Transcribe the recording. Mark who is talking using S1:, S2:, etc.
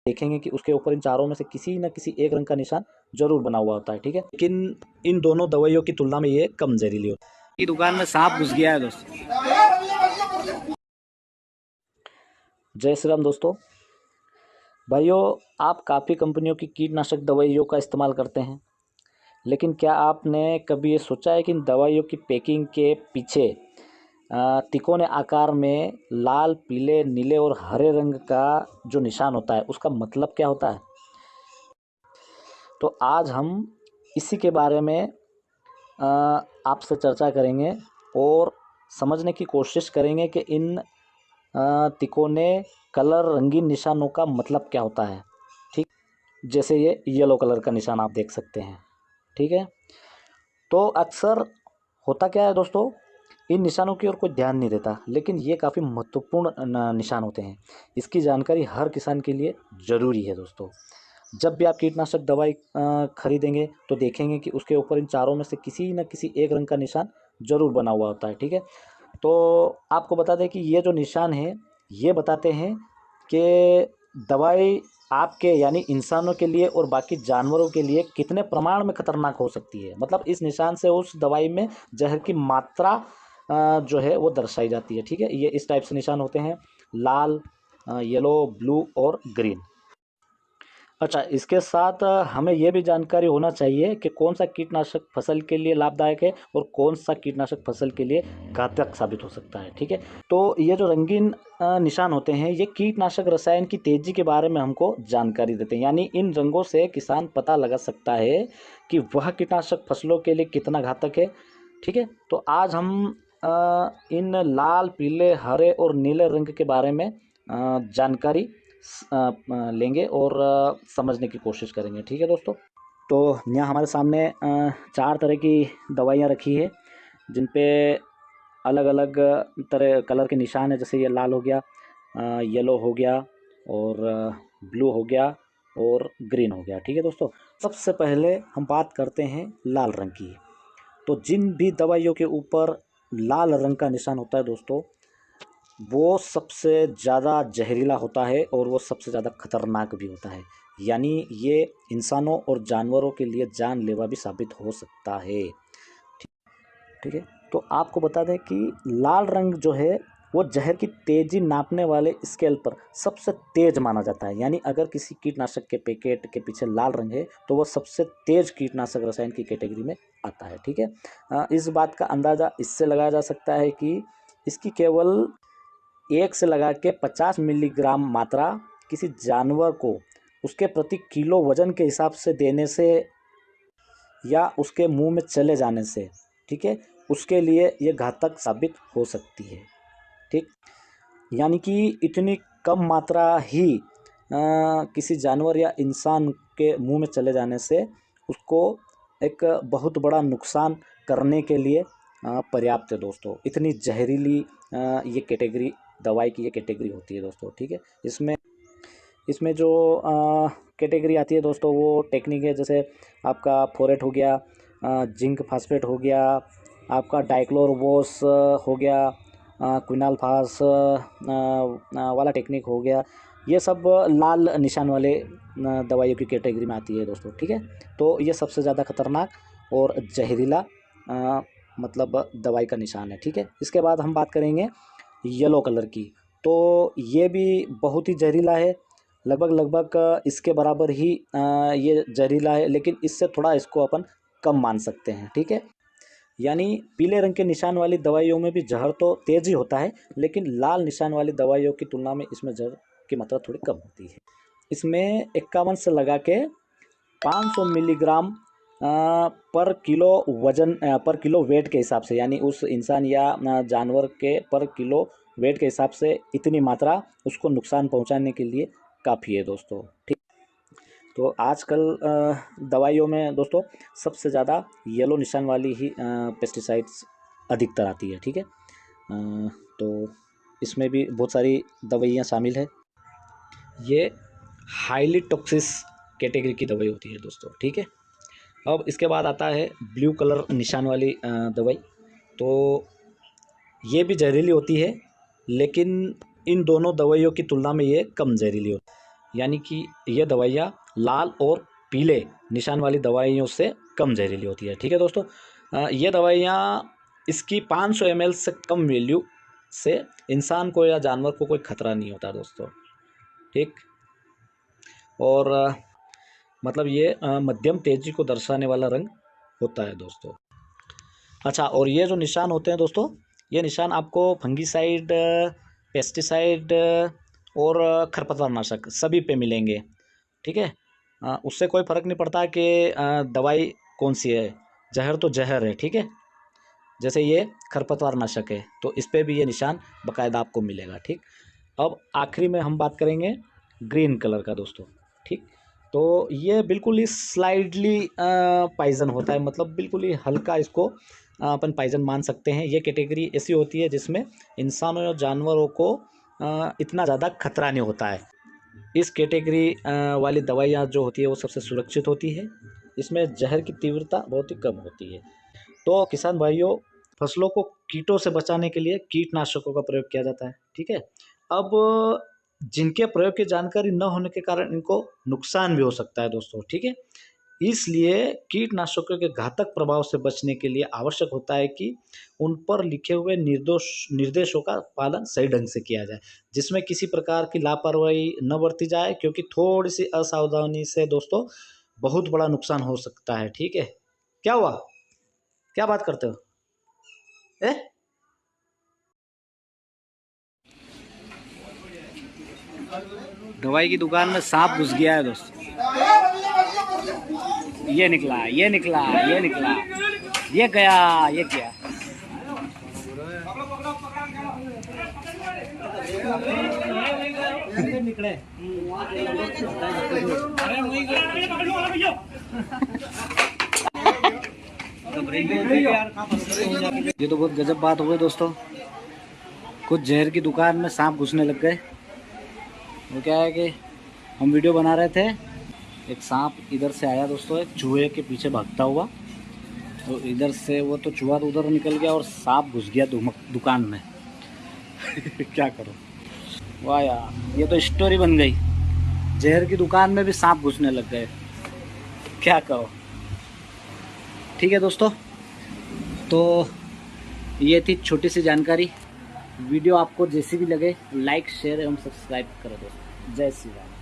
S1: देखेंगे कि उसके ऊपर इन चारों में से किसी न किसी एक रंग का निशान जरूर बना हुआ होता है, ठीक है। लेकिन इन दोनों दवाइयों की तुलना में ये कम जहरीली होती है।
S2: की दुकान में सांप घुस गया है दोस्तों।
S1: जय श्री राम दोस्तों। भाइयों, आप काफ़ी कंपनियों की कीटनाशक दवाइयों का इस्तेमाल करते हैं, लेकिन क्या आपने कभी ये सोचा है कि इन दवाइयों की पैकिंग के पीछे तिकोने आकार में लाल, पीले, नीले और हरे रंग का जो निशान होता है उसका मतलब क्या होता है? तो आज हम इसी के बारे में आपसे चर्चा करेंगे और समझने की कोशिश करेंगे कि इन तिकोने कलर रंगीन निशानों का मतलब क्या होता है, ठीक। जैसे ये येलो कलर का निशान आप देख सकते हैं, ठीक है। तो अक्सर होता क्या है दोस्तों, इन निशानों की ओर कोई ध्यान नहीं देता, लेकिन ये काफ़ी महत्वपूर्ण निशान होते हैं। इसकी जानकारी हर किसान के लिए ज़रूरी है दोस्तों। जब भी आप कीटनाशक दवाई खरीदेंगे तो देखेंगे कि उसके ऊपर इन चारों में से किसी न किसी एक रंग का निशान ज़रूर बना हुआ होता है, ठीक है। तो आपको बता दें कि ये जो निशान है ये बताते हैं कि दवाई आपके यानी इंसानों के लिए और बाकी जानवरों के लिए कितने प्रमाण में खतरनाक हो सकती है। मतलब इस निशान से उस दवाई में जहर की मात्रा जो है वो दर्शाई जाती है, ठीक है। ये इस टाइप से निशान होते हैं, लाल, येलो, ब्लू और ग्रीन। अच्छा, इसके साथ हमें ये भी जानकारी होना चाहिए कि कौन सा कीटनाशक फसल के लिए लाभदायक है और कौन सा कीटनाशक फसल के लिए घातक साबित हो सकता है, ठीक है। तो ये जो रंगीन निशान होते हैं ये कीटनाशक रसायन की तेजी के बारे में हमको जानकारी देते हैं। यानी इन रंगों से किसान पता लगा सकता है कि वह कीटनाशक फसलों के लिए कितना घातक है, ठीक है। तो आज हम इन लाल, पीले, हरे और नीले रंग के बारे में जानकारी लेंगे और समझने की कोशिश करेंगे, ठीक है दोस्तों। तो यहाँ हमारे सामने 4 तरह की दवाइयाँ रखी है जिन पे अलग अलग तरह कलर के निशान है। जैसे ये लाल हो गया, येलो हो गया और ब्लू हो गया और ग्रीन हो गया, ठीक है दोस्तों। सबसे पहले हम बात करते हैं लाल रंग की। तो जिन भी दवाइयों के ऊपर लाल रंग का निशान होता है दोस्तों, वो सबसे ज़्यादा जहरीला होता है और वो सबसे ज़्यादा खतरनाक भी होता है। यानी ये इंसानों और जानवरों के लिए जानलेवा भी साबित हो सकता है, ठीक है। तो आपको बता दें कि लाल रंग जो है वो जहर की तेज़ी नापने वाले स्केल पर सबसे तेज़ माना जाता है। यानी अगर किसी कीटनाशक के पैकेट के पीछे लाल रंग है तो वो सबसे तेज़ कीटनाशक रसायन की कैटेगरी में आता है, ठीक है। इस बात का अंदाज़ा इससे लगाया जा सकता है कि इसकी केवल 1 से लगा के 50 मिलीग्राम मात्रा किसी जानवर को उसके प्रति किलो वजन के हिसाब से देने से या उसके मुंह में चले जाने से, ठीक है, उसके लिए ये घातक साबित हो सकती है, ठीक। यानी कि इतनी कम मात्रा ही किसी जानवर या इंसान के मुंह में चले जाने से उसको एक बहुत बड़ा नुकसान करने के लिए पर्याप्त है दोस्तों। इतनी जहरीली ये कैटेगरी दवाई की ये कैटेगरी होती है दोस्तों, ठीक है। इसमें इसमें जो कैटेगरी आती है दोस्तों वो टेक्निक है। जैसे आपका फोरेट हो गया, जिंक फास्फेट हो गया, आपका डाइक्लोरवोस हो गया, क्विनालफास वाला टेक्निक हो गया। ये सब लाल निशान वाले दवाइयों की कैटेगरी में आती है दोस्तों, ठीक है। तो ये सबसे ज़्यादा खतरनाक और जहरीला मतलब दवाई का निशान है, ठीक है। इसके बाद हम बात करेंगे येलो कलर की। तो ये भी बहुत ही जहरीला है, लगभग इसके बराबर ही ये जहरीला है, लेकिन इससे थोड़ा इसको अपन कम मान सकते हैं, ठीक है। यानी पीले रंग के निशान वाली दवाइयों में भी जहर तो तेज ही होता है, लेकिन लाल निशान वाली दवाइयों की तुलना में इसमें जहर की मात्रा थोड़ी कम होती है। इसमें 51 से लगा के 500 मिलीग्राम पर किलो वजन पर किलो वेट के हिसाब से, यानी उस इंसान या जानवर के पर किलो वेट के हिसाब से इतनी मात्रा उसको नुकसान पहुंचाने के लिए काफ़ी है दोस्तों, ठीक। तो आजकल दवाइयों में दोस्तों सबसे ज़्यादा येलो निशान वाली ही पेस्टिसाइड्स अधिकतर आती है, ठीक है। तो इसमें भी बहुत सारी दवाइयाँ शामिल है। ये हाईली टॉक्सिस कैटेगरी की दवाई होती है दोस्तों, ठीक है। अब इसके बाद आता है ब्लू कलर निशान वाली दवाई। तो ये भी जहरीली होती है, लेकिन इन दोनों दवाइयों की तुलना में ये कम जहरीली होती है। यानी कि ये दवाइयाँ लाल और पीले निशान वाली दवाइयों से कम जहरीली होती है। ठीक है दोस्तों, ये दवाइयाँ इसकी 500 ml से कम वैल्यू से इंसान को या जानवर को कोई खतरा नहीं होता दोस्तों। ठीक, और मतलब ये मध्यम तेजी को दर्शाने वाला रंग होता है दोस्तों। अच्छा, और ये जो निशान होते हैं दोस्तों, ये निशान आपको फंगीसाइड, पेस्टिसाइड और खरपतवार नाशक सभी पे मिलेंगे। ठीक है, उससे कोई फ़र्क नहीं पड़ता कि दवाई कौन सी है, जहर तो जहर है। ठीक है, जैसे ये खरपतवार नाशक है तो इस पर भी ये निशान बाकायदा आपको मिलेगा। ठीक, अब आखिरी में हम बात करेंगे ग्रीन कलर का दोस्तों। ठीक, तो ये बिल्कुल ही स्लाइडली पॉइजन होता है, मतलब बिल्कुल ही हल्का इसको अपन पॉइजन मान सकते हैं। ये कैटेगरी ऐसी होती है जिसमें इंसानों और जानवरों को इतना ज़्यादा खतरा नहीं होता है। इस कैटेगरी वाली दवाइयाँ जो होती है वो सबसे सुरक्षित होती है, इसमें जहर की तीव्रता बहुत ही कम होती है। तो किसान भाइयों, फसलों को कीटों से बचाने के लिए कीटनाशकों का प्रयोग किया जाता है। ठीक है, अब जिनके प्रयोग की जानकारी न होने के कारण इनको नुकसान भी हो सकता है दोस्तों। ठीक है, इसलिए कीटनाशकों के घातक प्रभाव से बचने के लिए आवश्यक होता है कि उन पर लिखे हुए निर्देशों का पालन सही ढंग से किया जाए, जिसमें किसी प्रकार की लापरवाही न बरती जाए, क्योंकि थोड़ी सी असावधानी से दोस्तों बहुत बड़ा नुकसान हो सकता है। ठीक है, क्या हुआ, क्या बात करते हो?
S2: दवाई की दुकान में सांप घुस गया है दोस्त। ये निकला, ये निकला, ये निकला, ये गया, ये गया। ये तो बहुत गजब बात हो गई दोस्तों, कुछ जहर की दुकान में सांप घुसने लग गए। वो क्या है कि हम वीडियो बना रहे थे, एक सांप इधर से आया दोस्तों, एक चूहे के पीछे भागता हुआ, तो इधर से वो तो चूहा तो उधर निकल गया और सांप घुस गया दुकान में। क्या करो, वाह यार, ये तो स्टोरी बन गई। जहर की दुकान में भी सांप घुसने लग गए, क्या करो। ठीक है दोस्तों, तो ये थी छोटी सी जानकारी। वीडियो आपको जैसी भी लगे लाइक, शेयर एवं सब्सक्राइब करो दोस्तों। जय श्री राम।